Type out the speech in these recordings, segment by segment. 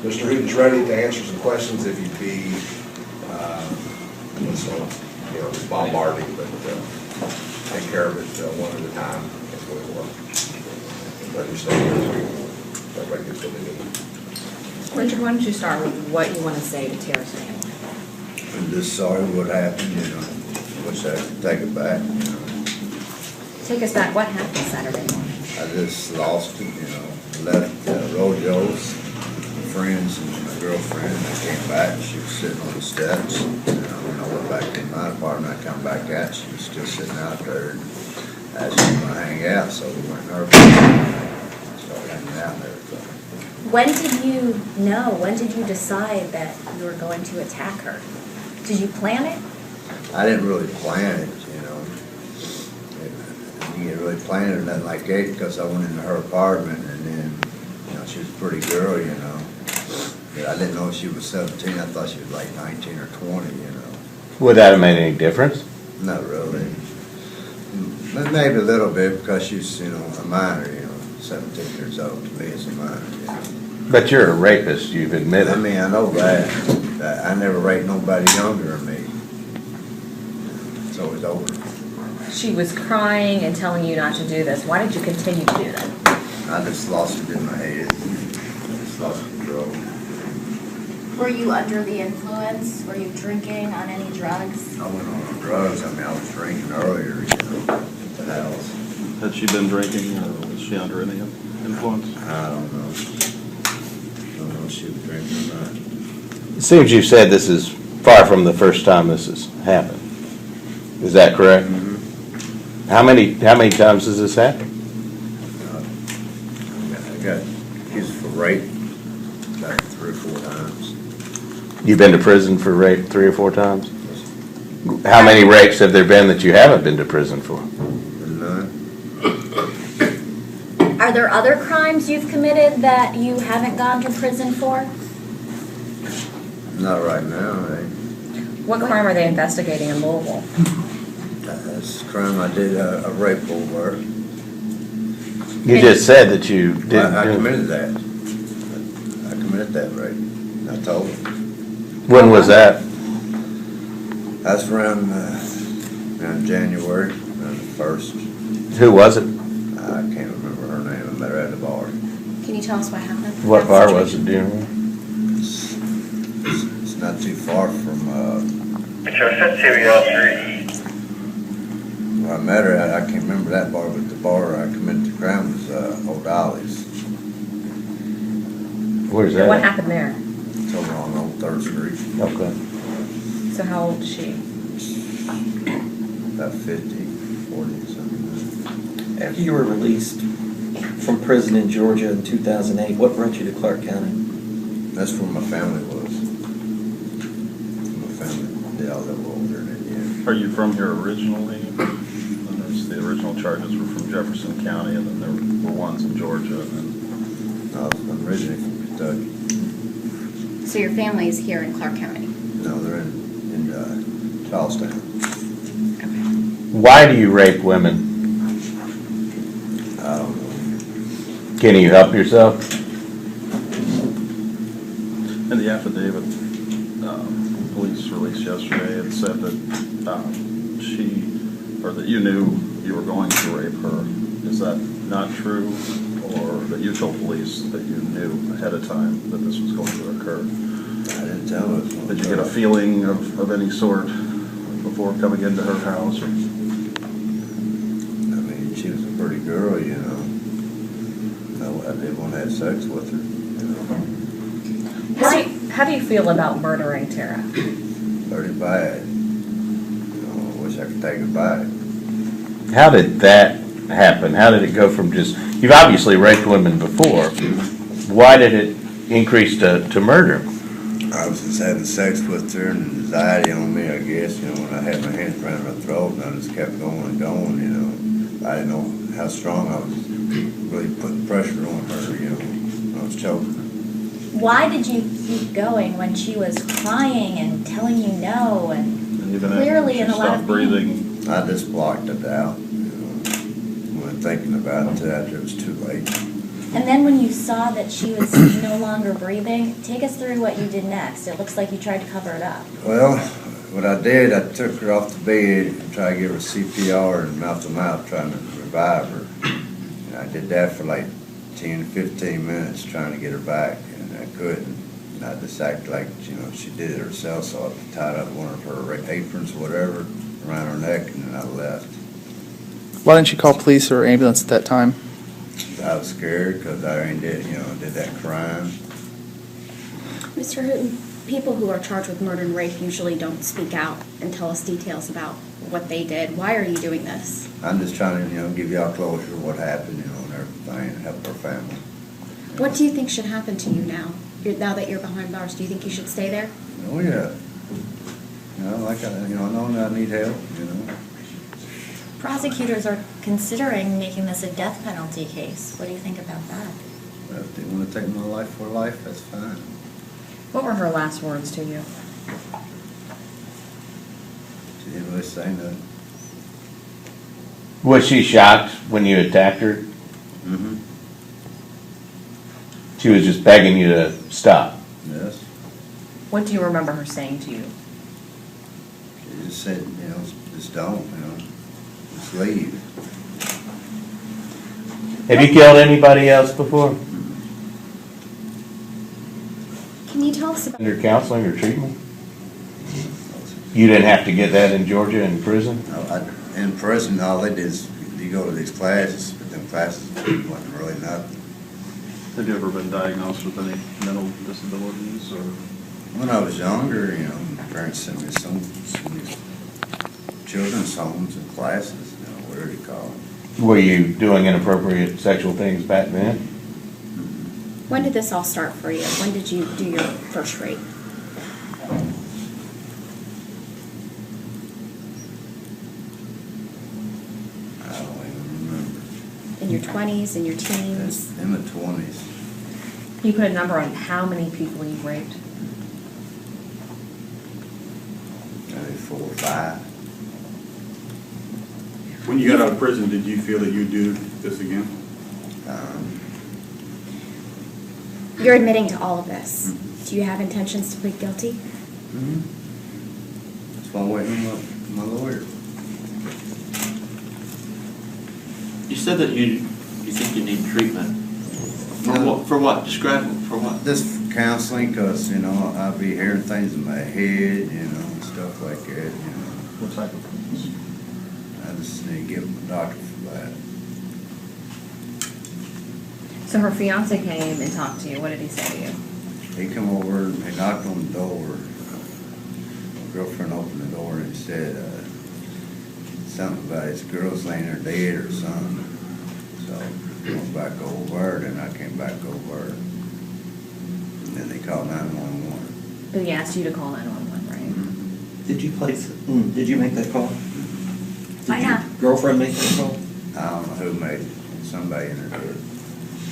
Mr. Hooten's ready to answer some questions if you'd be, just bombarding, but take care of it one at a time. As we'll let you stay here as everybody gets what they need. Richard, why don't you start with what you want to say to Tara's family? I'm just sorry what happened, Wish I could take it back, Take us back. What happened Saturday morning? I just lost it, Left Rodeos, friends and my girlfriend. I came back, she was sitting on the steps. When I went back to my apartment, I come back out, she was still sitting out there. And asked me to hang out, so we went in her apartment. Started hanging out there. When did you know? When did you decide that you were going to attack her? Did you plan it? I didn't really plan it, I didn't really plan it or nothing like that because I went into her apartment and then, she was a pretty girl, But I didn't know she was 17. I thought she was like 19 or 20, Would that have made any difference? Not really. Maybe a little bit because she's, a minor, 17 years old. To me, it's a minor, But you're a rapist, you've admitted. I mean, I know that. I never raped nobody younger than me. It's always older. She was crying and telling you not to do this. Why did you continue to do that? I just lost it in my head. I just lost control. Were you under the influence? Were you drinking on any drugs? I went on drugs. I was drinking earlier, at the house. Had she been drinking, or was she under any influence? I don't know. I don't know if she was drinking or not. It seems you said this is far from the first time this has happened. Is that correct? Mm-hmm. How many times has this happened? I got accused for rape like 3 or 4 times. You've been to prison for rape 3 or 4 times? How many rapes have there been that you haven't been to prison for? None. Are there other crimes you've committed that you haven't gone to prison for? Not right now. What crime are they investigating in Louisville? That's a crime I did, a rape over. You just said that you didn't. I committed that. I committed that rape. I told him. When was that? That's around January, around the 1st. Who was it? I can't remember her name. I met her at the bar. Can you tell us what happened? What bar was it, do you remember? It's not too far from, when I met her, I can't remember that bar, but the bar I committed the crime was Old Ollie's. Where's that? What happened there? It's over on Old 3rd Street. Okay. So how old is she? About 50, 40, something. After you were released from prison in Georgia in 2008, what brought you to Clark County? That's where my family was. My family, they all live over there in Indiana. Are you from here originally? The original charges were from Jefferson County, and then there were ones in Georgia. And No, I'm originally from Kentucky. So your family is here in Clark County? No, they're in Charlestown. Why do you rape women? I don't know. Can you help yourself? in the affidavit, police released yesterday, it said that that you knew you were going to rape her. Is that not true? Or that you told police that you knew ahead of time that this was going to occur? I didn't tell her. Did you get a feeling of any sort before coming into her house? Or? I mean, she was a pretty girl, you know. I didn't want to have sex with her, you know. How do you feel about murdering Tara? Pretty bad. You know, I wish I could take it back. How did that happen? How did it go from just, you've obviously raped women before. Why did it increase to murder? I was just having sex with her and anxiety on me, I guess, you know, when I had my hands around her throat and I just kept going and going, you know. I didn't know how strong I was really putting pressure on her, you know. I was choking her. Why did you keep going when she was crying and telling you no and even clearly in a lot of breathing? I just blocked it out, you know. When thinking about it, it was too late. And then when you saw that she was no longer breathing, take us through what you did next. It looks like you tried to cover it up. Well, what I did, I took her off the bed and tried to give her CPR and mouth to mouth, trying to revive her. And I did that for like 10, 15 minutes, trying to get her back, and I couldn't. And I just acted like, she did it herself, so I tied up one of her aprons or whatever around her neck, and then I left. Why didn't you call police or ambulance at that time? I was scared because I ain't did that crime. Mr. Hooten, people who are charged with murder and rape usually don't speak out and tell us details about what they did. Why are you doing this? I'm just trying to, give y'all closure what happened, and everything, and help our family. What do you think should happen to you now? Now that you're behind bars, do you think you should stay there? Oh, yeah. I know that I need help, Prosecutors are considering making this a death penalty case. What do you think about that? Well, if they want to take my life for life, that's fine. What were her last words to you? She didn't really say nothing. Was she shocked when you attacked her? Mm-hmm. She was just begging you to stop. Yes. What do you remember her saying to you? She just said, just don't, just leave. Have you killed anybody else before? Can you tell us about Under counseling or treatment? You didn't have to get that in Georgia in prison? In prison, all they did is you go to these classes, but them classes wasn't really nothing. Have you ever been diagnosed with any mental disabilities or? When I was younger, my parents sent me some children's homes and classes, whatever you call them. Were you doing inappropriate sexual things back then? when did this all start for you? When did you do your first rape? I don't even remember. In your 20s, in your teens? It's in the 20s. Can you put a number on how many people you've raped? Maybe 4 or 5. When you got out of prison, did you feel that you'd do this again? You're admitting to all of this. Do you have intentions to plead guilty? That's why I'm waiting on my lawyer. You said that you think you need treatment. For what? Describe it. For what? This counseling, because, I'll be hearing things in my head, and stuff like that, What type of things? I just need to get my doctor for that. So her fiance came and talked to you. What did he say to you? He come over and he knocked on the door. My girlfriend opened the door and said something about his girl's laying there dead or something. So I went back over there, and I came back over. And then they called 911. But he asked you to call 911, right? Did you make that call? Why Did not? your girlfriend make that call? I don't know who made it. Somebody in there did. I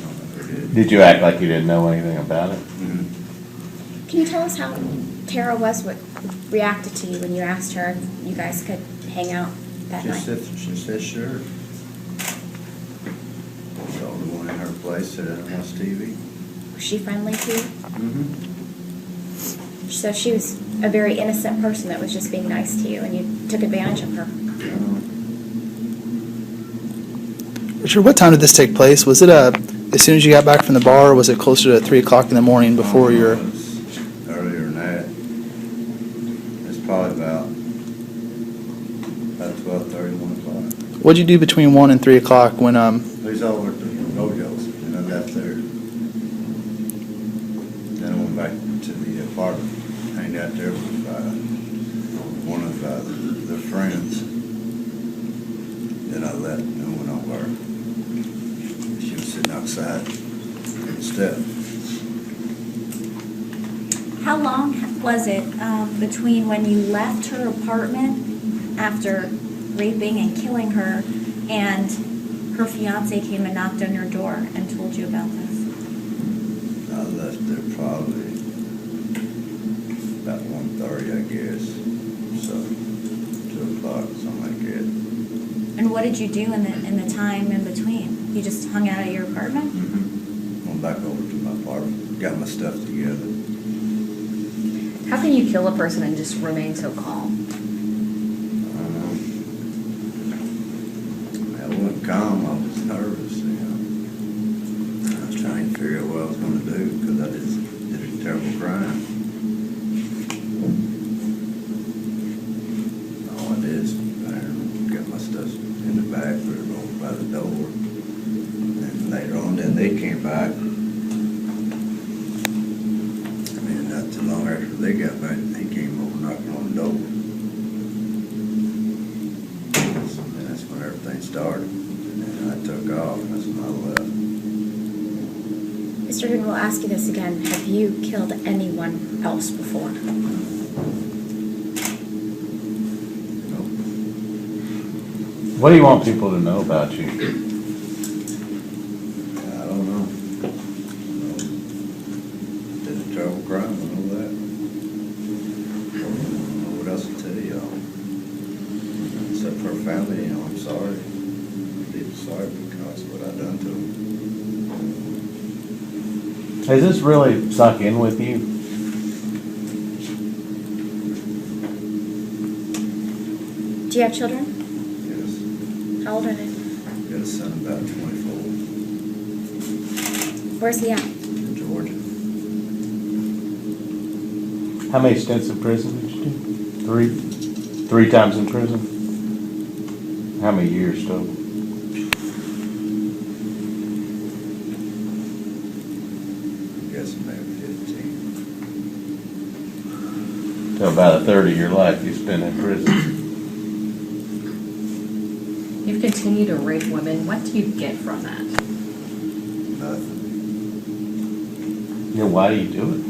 don't know who did. Did you act like you didn't know anything about it? Can you tell us how Tara reacted to you when you asked her if you guys could hang out that night? She said sure. The only one in her place that didn't watch TV. Was she friendly to you? Mm-hmm. So she was a very innocent person that was just being nice to you, and you took advantage of her. Richard, what time did this take place? Was it as soon as you got back from the bar, or was it closer to 3 o'clock in the morning before your... It was earlier than that. It's probably about 12:30, 1 o'clock. What'd you do between 1 and 3 o'clock when... We was over at the Rojo's, and I left there. Then I went back to the apartment, hanged out there with one of their friends. Then I left and went over. She was sitting outside on the step. How long was it between when you left her apartment after raping and killing her and her fiance came and knocked on your door and told you about this? I left there probably about 1:30, I guess. So 2 o'clock, something like that. And what did you do in the time in between? You just hung out at your apartment? Mm-hmm. going back over to my apartment, got my stuff together. How can you kill a person and just remain so calm? I wasn't calm, I was nervous, you know. I was trying to figure out what I was gonna do, because I just did a terrible crime. All I did is, I got my stuff in the back, put it over by the door. And later on, then they came back. I mean, not too long after they got back, they came over knocking on the door. So that's when everything started. And then I took off, and that's when I left. Mr. Hooten, we'll ask you this again. Have you killed anyone else before? What do you want people to know about you? I don't know. Did a terrible crime, I know that. I don't know what else to tell y'all. Except for her family, you know, I'm sorry. I'm deeply sorry because of what I done to them. Has this really sunk in with you? Do you have children? Yes. How old are they? Got a son about 24 Where's he at? in Georgia. How many stints in prison did you do? 3? 3 times in prison? How many years total? I guess maybe 15. So about a third of your life you spent in prison. You've continued to rape women. What do you get from that? Nothing. You know, why do you do it?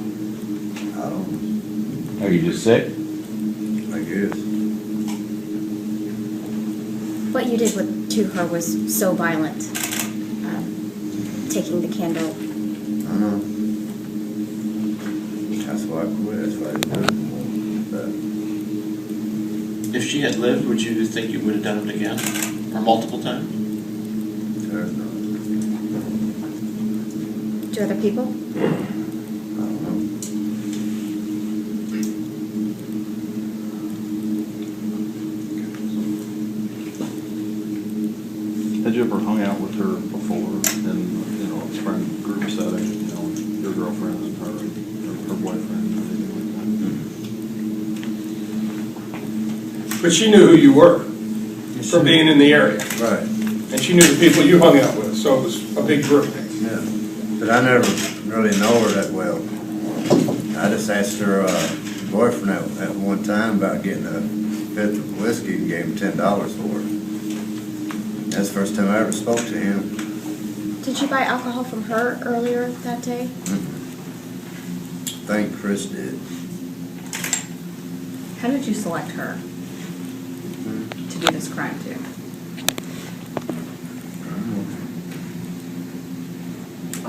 I don't, Are you just sick? I guess. What you did to her was so violent. Taking the candle. I know. That's why I quit. That's why I didn't do it anymore. If she had lived, would you think you would have done it again? Or multiple times? But there's no, To other people? I don't know. Had you ever hung out with her before in, you know, a friend group setting, you know, your girlfriend and her boyfriend or anything like that? But she knew who you were from being in the area. Right. And she knew the people you hung out with, so it was a big group. Yeah, but I never really know her that well. I just asked her boyfriend at one time about getting a fifth of whiskey and gave him $10 for it. That's the first time I ever spoke to him. Did you buy alcohol from her earlier that day? I think Chris did. How did you select her to do this crime to?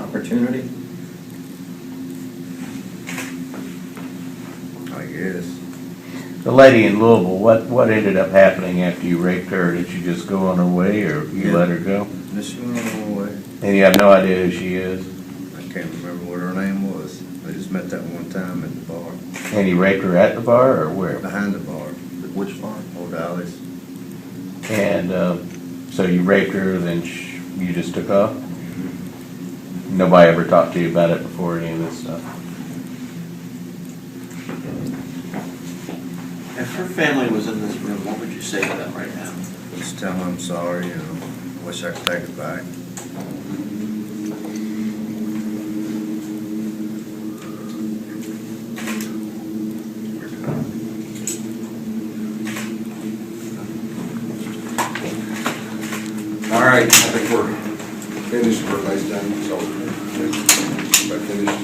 Opportunity? I guess. The lady in Louisville, what ended up happening after you raped her? Did she just go on her way, or you let her go? This one away. And you have no idea who she is? I can't remember what her name was. I just met that one time at the bar. And you raped her at the bar, or where? Behind the bar. Which bar? Old Alley's. And so you raped her, then you just took off? Nobody ever talked to you about it before any of this stuff? If her family was in this room, what would you say to them right now? Just tell them I'm sorry, you know. I wish I could take it back. All right, I think we're finished, everybody's done, so, we're finished.